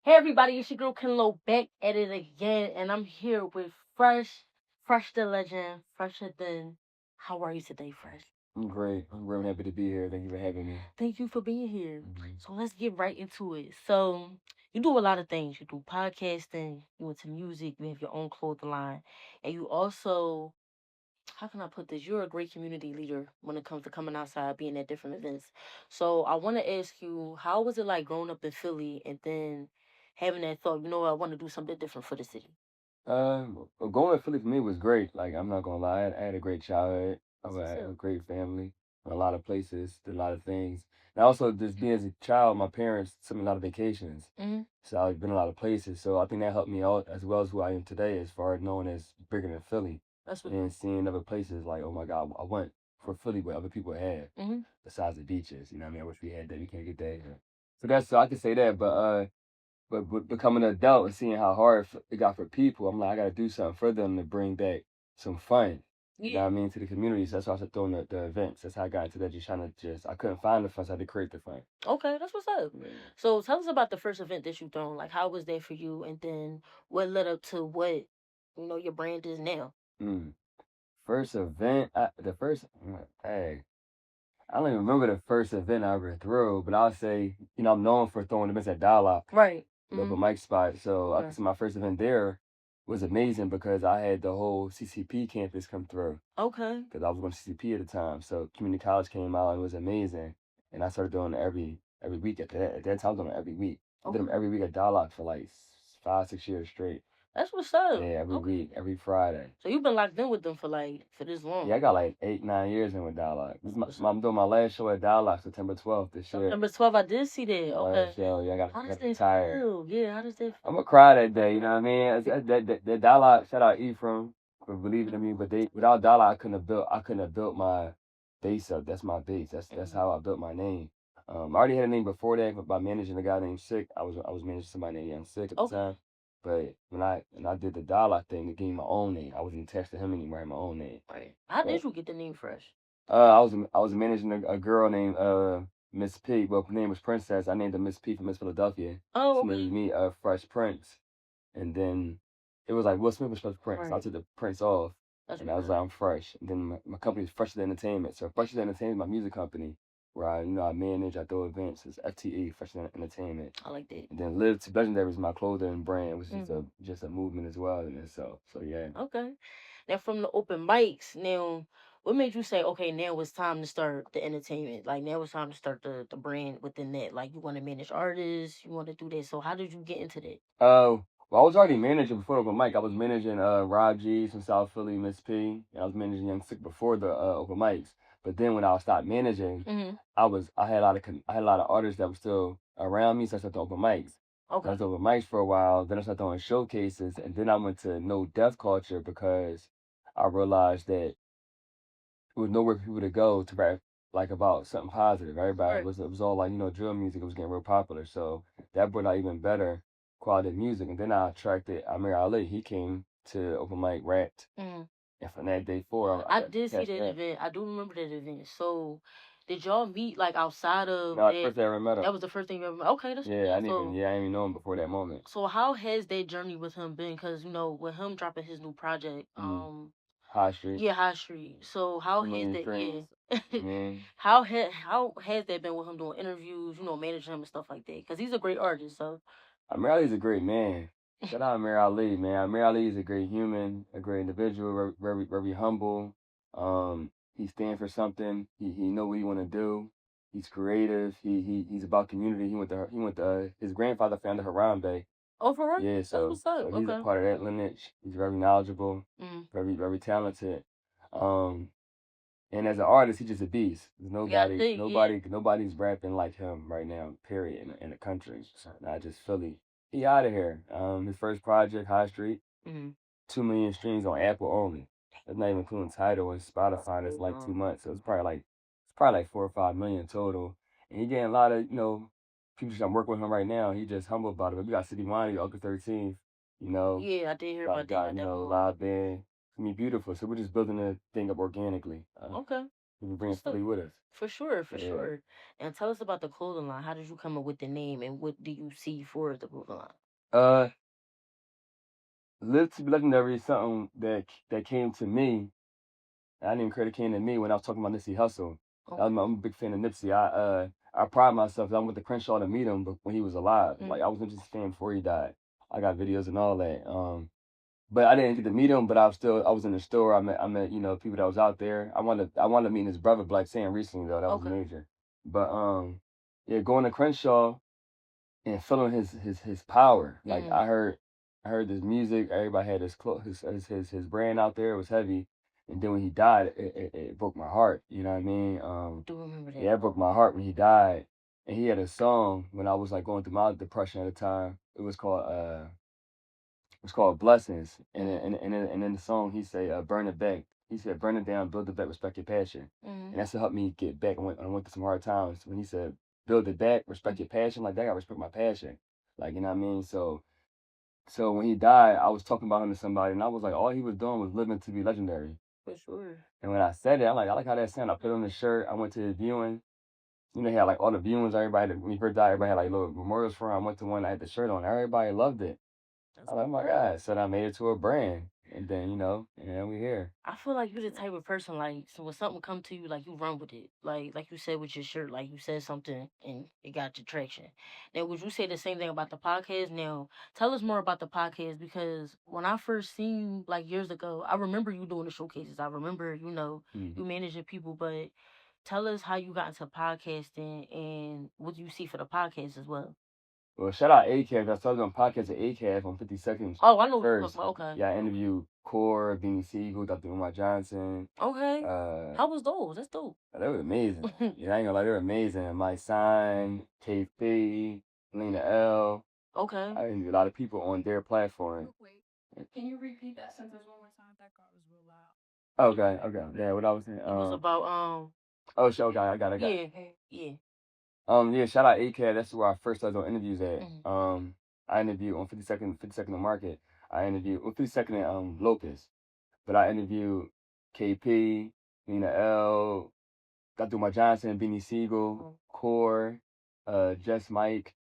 Hey everybody, it's your girl Kenlo back at it again, and I'm here with Fresh the Legend, fresher than. How are you today, Fresh? I'm great. I'm really happy to be here. Thank you for having me. Thank you for being here. hmm So let's get right into it. So you do a lot of things. You do podcasting, you into music, you have your own clothing line, and you also, how can I put this? You're a great community leader when it comes to coming outside, being at different events. So I want to ask you, how was it like growing up in Philly and then having that thought, I want to do something different for the city? well, going to Philly for me was great. Like, I'm not gonna lie, I had a great childhood. I That's what's had a up. great family, a lot of places, did a lot of things. And also, just being as a child, my parents took me a lot of vacations, Hmm. so I've been a lot of places. So I think that helped me out as well as who I am today, as far as knowing as bigger than Philly That's what. and seeing other places. Like, oh my God, I went for Philly what other people had Hmm. besides the beaches. You know what I mean? I wish we had that. We can't get that here. So I can say that, but becoming an adult and seeing how hard it got for people, I'm like, I got to do something for them to bring back some fun. You know Yeah. what I mean, to the community. So that's why I started throwing the events. That's how I got into that. I couldn't find the fun, so I had to create the fun. Okay, that's what's up. Yeah. So tell us about the first event that you thrown. Like, how was that for you? And then what led up to what, your brand is now? Mm. First event, hey, I don't even remember the first event I ever threw, but I'll say, I'm known for throwing events at Dialogue. Right. The Mm-hmm. open mic spot. So I Okay. can say my first event there was amazing because I had the whole CCP campus come through Okay. because I was going to CCP at the time. So community college came out and it was amazing, and I started doing it every week at that. At that time, I was doing it every week. I did them Okay. every week at Dialogue for like 5, 6 years straight. That's what's up. Yeah, every Okay. week, every Friday. So you've been locked in with them for this Yeah, I long. got like 8, 9 years in with Dialogue. What's up? I'm doing my last show at Dialogue September 12th this year. September 12th, I did see that. Okay. Last show, yeah, How I does got that tired. feel? Yeah, how does that I'm feel? gonna cry that day, you know what I mean? That Dialogue, shout out Ephraim for believing in me, but without Dialogue I couldn't have built my base up. That's my base. That's Mm-hmm. how I built my name. I already had a name before that by managing a guy named Sick. I was managing somebody named Young Sick at the Okay. time. But when I did the Dialogue thing, it gave me my own name. I wasn't attached to him anymore, I had my own name. Right. How But did you get the name Fresh? I was managing a girl named Miss P. Well, her name was Princess. I named her Miss P from Miss Philadelphia. Oh, She made okay. me Fresh Prince. And then it was like Will Smith was Fresh Prince. I Right. took the Prince off, That's and what's I was up. like, I'm fresh. And then my company is Fresh Entertainment. So Fresh Entertainment is my music company, where I manage, I throw events. It's FTE, Fresh Entertainment. I like that. And then Live to Legendary is my clothing brand, which is Mm-hmm. just a movement as well. And so yeah. Okay. Now from the open mics, now what made you say, okay, now it's time to start the entertainment? Like now it's time to start the brand within that. Like you want to manage artists, you want to do that. So how did you get into that? Well, I was already managing before open mic. I was managing Rob G's from South Philly, Miss P, and I was managing Young Sick before the open mics. But then when I stopped managing, Mm-hmm. I had a lot of I had a lot of artists that were still around me, so I started doing open mics. So I Okay. was open mics for a while. Then I started doing showcases, and then I went to No Death Culture because I realized that there was nowhere for people to go to rap like about something positive. Everybody Right. it was all like drill music. It was getting real popular, so that brought out even better quality music. And then I attracted Amir Ali. He came to open mic rapped, Mm-hmm. and from that day forward, I I got did see catch that that. event. I do remember that event. So did y'all meet like outside of No, that? first I ever met him. That was the first thing you ever met. Okay, that's Yeah, cool. So I didn't even know him before that moment. so how has that journey with him been? Because with him dropping his new project, Mm. High Street, yeah, High Street. So how has 2 million that? streams. Yeah. Man, How has that been with him doing interviews? Managing him and stuff like that. Because he's a great artist. So. Amir Ali's a great man. Shout out Amir Ali, man. Amir Ali is a great human, a great individual, very humble. He stands for something. He know what he want to do. He's creative. He's about community. He went to his grandfather founded Harambe. Oh, for real? Yeah, That's so what's up. so he's a Okay. part of that lineage. He's very knowledgeable, Mm. very talented. Um, and as an artist, he's just a beast. There's Yeah, I think yeah. nobody's rapping like him right now. Period. In the country, not just Philly. He out of here. His first project, High Street, Mm. 2 million streams on Apple only. That's not even including Tidal and Spotify. That's like 2 months. So it's probably like 4 or 5 million total. And he getting a lot of people that I'm working with him right now. He just humble about it. But we got City Money, August 13th. You know, Yeah, I did hear about that. I got definitely want. live band. It's gonna be beautiful. So we're just building the thing up organically. Okay. We bring Philly with us. For sure, for sure. And tell us about the clothing line. How did you come up with the name, and what do you see for the clothing line? Live to be legendary is something that came to me. I didn't even credit came to me when I was talking about Nipsey Hussle. I'm a big fan of Nipsey. I pride myself. I went to Crenshaw to meet him, but when he was alive, like I was just a fan before he died. I got videos and all that. But I didn't get to meet him. But I was in the store. I met people that was out there. I wanted to meet his brother Black Sam recently though. That was major. But yeah, going to Crenshaw and feeling his power. Like I heard this music. Everybody had his brand out there. It was heavy. And then when he died, it broke my heart. You know what I mean? Do remember that? Yeah, it broke my heart when he died. And he had a song when I was like going through my depression at the time. It's called Blessings. And in the song he say burn it back. He said burn it down, build it back, respect your passion. And that's what helped me get back. I went through some hard times when he said build it back, respect your passion. Like that, I gotta respect my passion. Like, you know what I mean? So when he died, I was talking about him to somebody, and I was like, all he was doing was living to be legendary. For sure. And when I said it, I like how that sounded. I put it on the shirt. I went to the viewing. You know, he had like all the viewings. Everybody, when he first died, everybody had like little memorials for him. I went to one. I had the shirt on. Everybody loved it. I was like, oh my God. So I made it to a brand. And then, we here. I feel like you're the type of person, like, so when something come to you, like, you run with it. Like you said with your shirt, like, you said something and it got your traction. Now, would you say the same thing about the podcast? Now, tell us more about the podcast, because when I first seen you, like, years ago, I remember you doing the showcases. I remember, you managing people, but tell us how you got into podcasting and what you see for the podcast as well. Well, shout out ACAF. I started doing podcasts at ACAF on 52nd. Oh, I know. First. Okay. Yeah, I interviewed Core, Beanie Siegel, Dr. Umar Johnson. Okay. How was those? That's dope. They were amazing. Yeah, I ain't gonna lie, they were amazing. Mike Sign, KP, Lena L. Okay. I interviewed a lot of people on their platform. Wait, can you repeat that sentence one more time? That car was real loud. Okay. Yeah, what I was saying. It was about Oh, sure. Okay, I got it. Yeah. Yeah. Shout out ACAD. That's where I first started doing interviews at. I interviewed on 52nd and Market. I interviewed on 52nd and Locust, but I interviewed KP, Lena L, Dr. Umar Johnson, Beanie Siegel, Core, Jess Mike,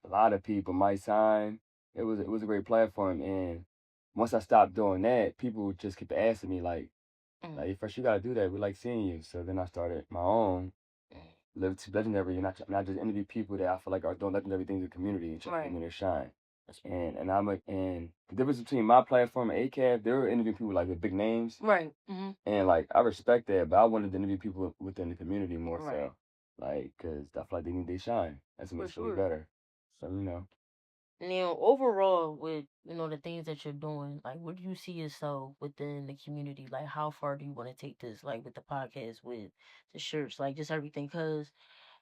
a lot of people. My Sign. It was a great platform, and once I stopped doing that, people just kept asking me like, first you gotta do that. We like seeing you. So then I started my own Live to Legendary, and not just interview people that I feel like are doing legendary things in the community and trying to shine. And the difference between my platform and ACAF, they were interviewing people like with big names. Right. And like I respect that, but I wanted to interview people within the community more so. Like, cause I feel like they need they shine. That's what makes it better. So, Now, overall, with the things that you're doing, like, where do you see yourself within the community? Like, how far do you want to take this? Like, with the podcast, with the shirts, like, just everything. Cause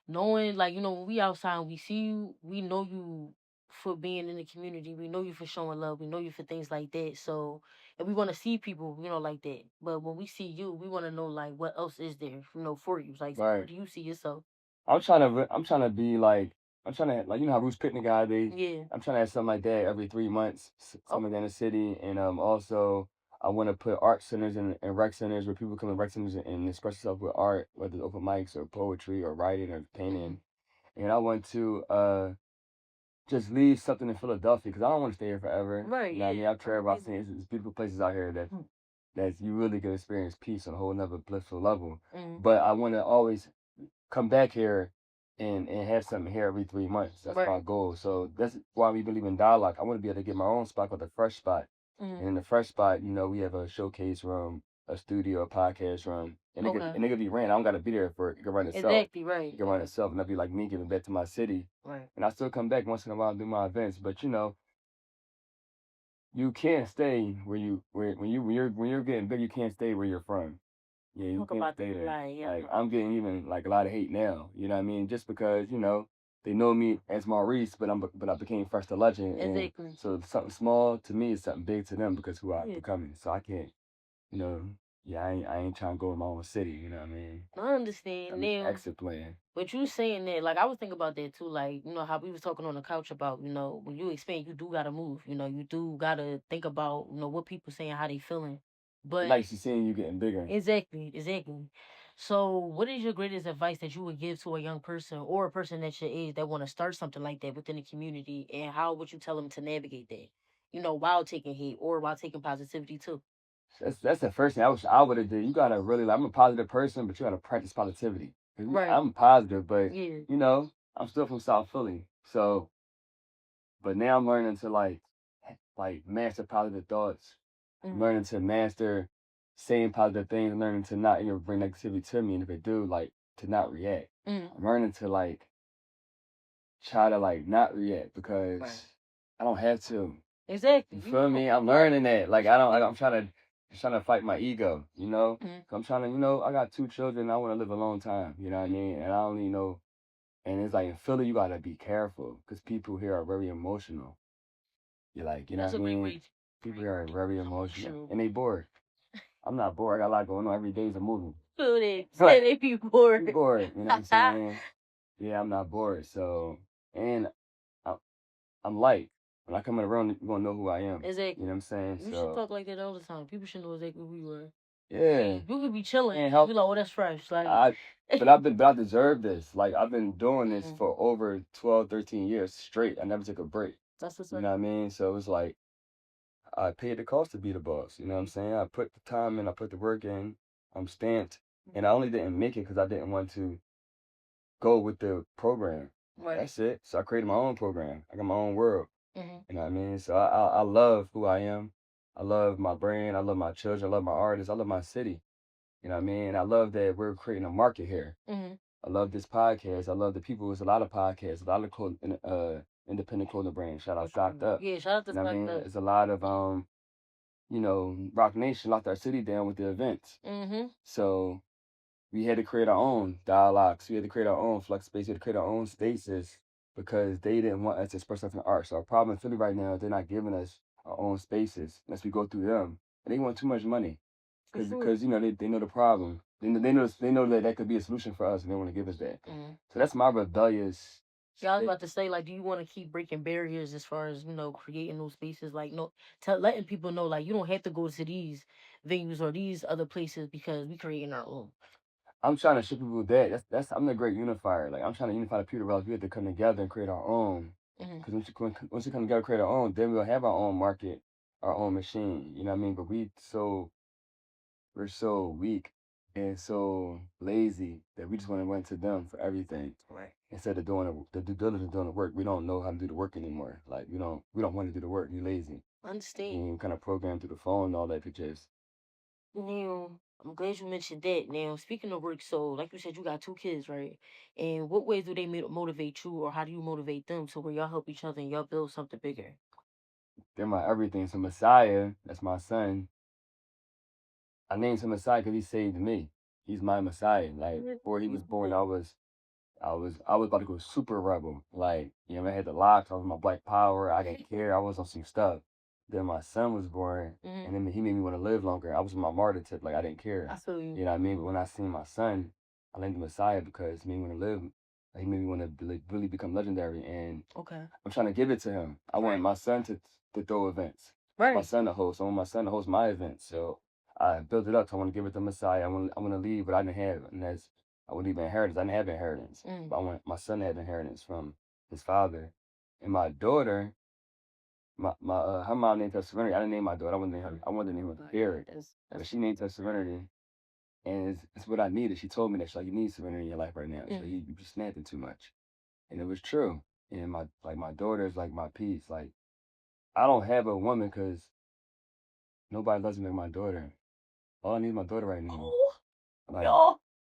knowing, like, when we outside, and we see you, we know you for being in the community. We know you for showing love. We know you for things like that. So, and we want to see people, like that. But when we see you, we want to know, like, what else is there, for you? Like, where do you see yourself? I'm trying to be like. I'm trying to, like, how Roots Picnic guy, I'm trying to have something like that every 3 months, something in the city. And also, I want to put art centers and rec centers where people come to rec centers and express themselves with art, whether it's open mics or poetry or writing or painting. And I want to just leave something in Philadelphia because I don't want to stay here forever. Right. You know what I mean? I've traveled, I've seen it's beautiful places out here that you really can experience peace on a whole nother blissful level. But I want to always come back here and have something here every 3 months. That's my goal. So that's why we believe in dialogue. I want to be able to get my own spot called the Fresh Spot. And in the Fresh Spot, we have a showcase room, a studio, a podcast room. And it could be ran. I don't got to be there for it. It can run itself. Exactly, right. It can run itself. And that'd be like me giving back to my city. Right. And I still come back once in a while and do my events. But, you can't stay when you're getting big, you can't stay where you're from. Yeah, you can't stay there. Like, I'm getting even like a lot of hate now. You know what I mean? Just because they know me as Maurice, but I became first a legend. Exactly. And so something small to me is something big to them because who I'm becoming. So I can't, I ain't trying to go in my own city. You know what I mean? I understand. Now, exit plan. But you saying that, like, I was thinking about that too. Like, how we was talking on the couch about, when you expand, you do gotta move. You do gotta think about, what people saying, how they feeling. But like she's seeing you getting bigger. Exactly. So, what is your greatest advice that you would give to a young person or a person at your age that want to start something like that within the community, and how would you tell them to navigate that? While taking hate or while taking positivity too. That's the first thing I would have did. You gotta really I'm a positive person, but you gotta practice positivity. Right. I'm positive, but Yeah. I'm still from South Philly, so but now I'm learning to like master positive thoughts, learning to master saying positive things, learning to not even bring negativity to me, and if it do, like to not react. I'm learning to like try to like not react because Right. I don't have to. Exactly. You feel me? I'm learning that. Like I don't. Like, I'm trying to fight my ego. You know. I'm trying to. I got 2 children. I want to live a long time. You know what I mean? And I only know. And it's like in Philly, you gotta be careful because people here are very emotional. You're like, you know what I mean? People here are very emotional and they bored. I'm not bored. I got a lot going on. Every day is a movie. Feel it. Say they be bored. Be bored. You know what I'm saying? Yeah, I'm not bored. So, and I'm light. When I come in the room, you're gonna know who I am. Exactly. You know what I'm saying? You should talk like that all the time. People should know exactly who you are. Yeah. You could be chilling. And help. Be like, oh, that's fresh. Like, but I deserve this. Like I've been doing this for over 12, 13 years straight. I never took a break. That's what's You know what I mean? So it's like I paid the cost to be the boss. You know what I'm saying? I put the time in, I put the work in. I'm stamped, and I only didn't make it because I didn't want to go with the program. Right. That's it. So I created my own program. I got my own world. You know what I mean? So I love who I am. I love my brand. I love my children. I love my artists. I love my city. You know what I mean? I love that we're creating a market here. I love this podcast. I love the people. There's a lot of podcasts, a lot of independent clothing brands. Shout out Stocked Up. Yeah, shout out to Stocked Up. There's a lot of Rock Nation locked our city down with the events. So we had to create our own dialogues. We had to create our own flex space. We had to create our own spaces because they didn't want us to express stuff in art. So our problem in Philly right now is they're not giving us our own spaces unless we go through them. And they want too much money because they know the problem. They know that could be a solution for us, and they want to give us that. So that's my rebellious. Yeah, I was about to say, like, do you want to keep breaking barriers as far as creating those spaces? Like, letting people know, like, you don't have to go to these venues or these other places because we creating our own. I'm trying to show people that I'm the great unifier. Like I'm trying to unify the people around. We have to come together and create our own. Because once we come together, create our own, then we'll have our own market, our own machine. You know what I mean? But we're so weak and so lazy that we just want to run to them for everything. Right. Instead of doing the due diligence, doing the work, we don't know how to do the work anymore. Like we don't want to do the work. We're lazy. I understand. And kind of programmed through the phone and all that. Just. Now, I'm glad you mentioned that. Now, speaking of work, so like you said, you got 2 kids, right? And what ways do they motivate you, or how do you motivate them to where y'all help each other and y'all build something bigger? They're my everything. So Messiah, that's my son. I named him Messiah because he saved me. He's my Messiah. Like before he was born, I was about to go super rebel. Like, I had the locks, I was my black power, I didn't care, I was on some stuff. Then my son was born, and then he made me want to live longer. I was my martyr tip, like I didn't care. I feel you. You know what I mean? But when I seen my son, I named him Messiah because he made me want to live. He made me want to really become legendary, and I'm trying to give it to him. I want my son to throw events. Right. My son to host. I want my son to host my events. So I built it up. So I want to give it to Messiah. I want to leave what I didn't have, and I wouldn't even inheritance. I didn't have inheritance. But I want my son to have inheritance from his father. And my daughter, her mom named her Serenity. I didn't name my daughter. I wanted to name her Eric. But she named her Serenity. And it's what I needed. She told me that you need serenity in your life right now. So you just snapping too much. And it was true. And my daughter is like my peace. Like I don't have a woman because nobody loves me like my daughter. All I need is my daughter right now. Like,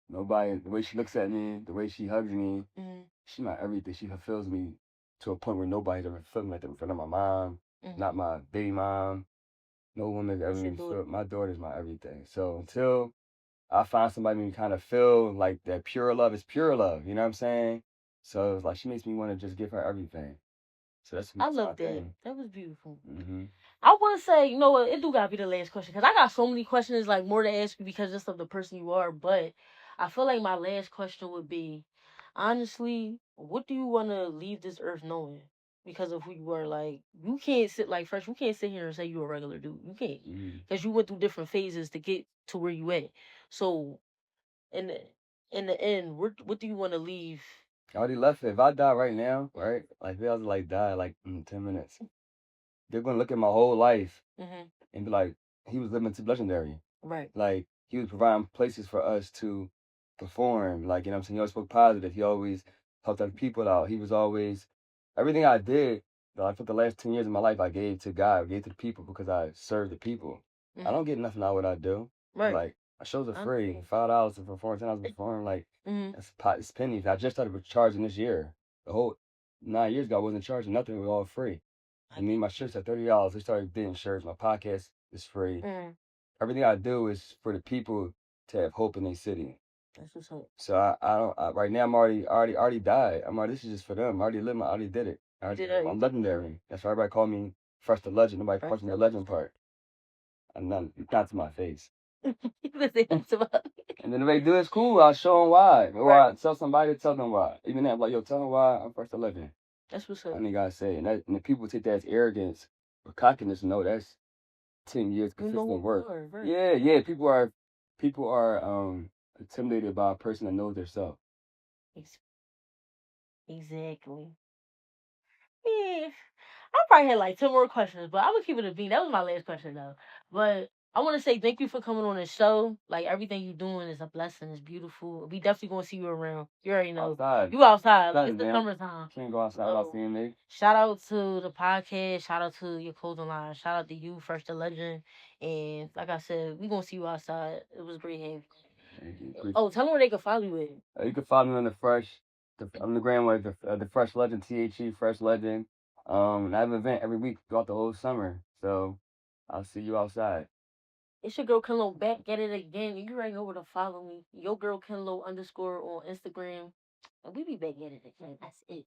nobody, the way she looks at me, the way she hugs me, she's my everything. She fulfills me to a point where nobody's ever felt me like that in front of my mom, not my baby mom. No woman's ever made me feel. My daughter's my everything. So until I find somebody who kind of feel like that pure love is pure love, you know what I'm saying? So it's like she makes me want to just give her everything. So that's I love that. That was beautiful. I would say, it do gotta be the last question because I got so many questions, like more to ask you because just of the person you are. But I feel like my last question would be, honestly, what do you want to leave this earth knowing? Because of who you are, like you can't sit like fresh. You can't sit here and say you're a regular dude. You can't because you went through different phases to get to where you at. So in the end, what do you want to leave? I already left it. If I die right now, right? Like if I was like die like in 10 minutes, they're gonna look at my whole life and be like, he was living too legendary. Right. Like he was providing places for us to perform. Like, you know what I'm saying? He always spoke positive. He always helped other people out. He was always everything I did, like for the last 10 years of my life I gave to God, I gave to the people because I served the people. I don't get nothing out of what I do. Right. Like my shows are free. $5 to perform, $10 to perform, like it's pennies. I just started charging this year. The whole 9 years ago I wasn't charging nothing, it was all free. I mean, my shirts are $30. We started getting shirts. My podcast is free. Everything I do is for the people to have hope in their city. That's what's up. So right now I'm already died. This is just for them. I already lived. I already did it. I'm legendary. That's why everybody call me Fresh the Legend. Nobody questioned the legend part. And not to my face. And then if they do it's cool, I'll show them why. Or I tell somebody to tell them why. Even that, like, yo, tell them why I'm Fresh the Legend. That's what's up. I think I say, and the people take that as arrogance or cockiness. No, that's 10 years consistent work. Right. Yeah. People are intimidated by a person that knows their self. Exactly. Yeah. I probably had like 10 more questions, but I'm gonna keep it a bean. That was my last question though. But I want to say thank you for coming on the show. Like everything you're doing is a blessing. It's beautiful. We definitely gonna see you around. You already know. Outside. You outside. Like, it's the summertime. Can't go outside without seeing me. Shout out to the podcast. Shout out to your clothing line. Shout out to you, Fresh the Legend. And like I said, we gonna see you outside. It was great having you. Oh, tell them where they can follow you at. You can follow me on on the gram with the Fresh Legend, THE Fresh Legend. And I have an event every week throughout the whole summer. So I'll see you outside. It's your girl Kenlo back at it again. You already know where to follow me. Your girl Kenlo _ on Instagram. And we be back at it again. That's it.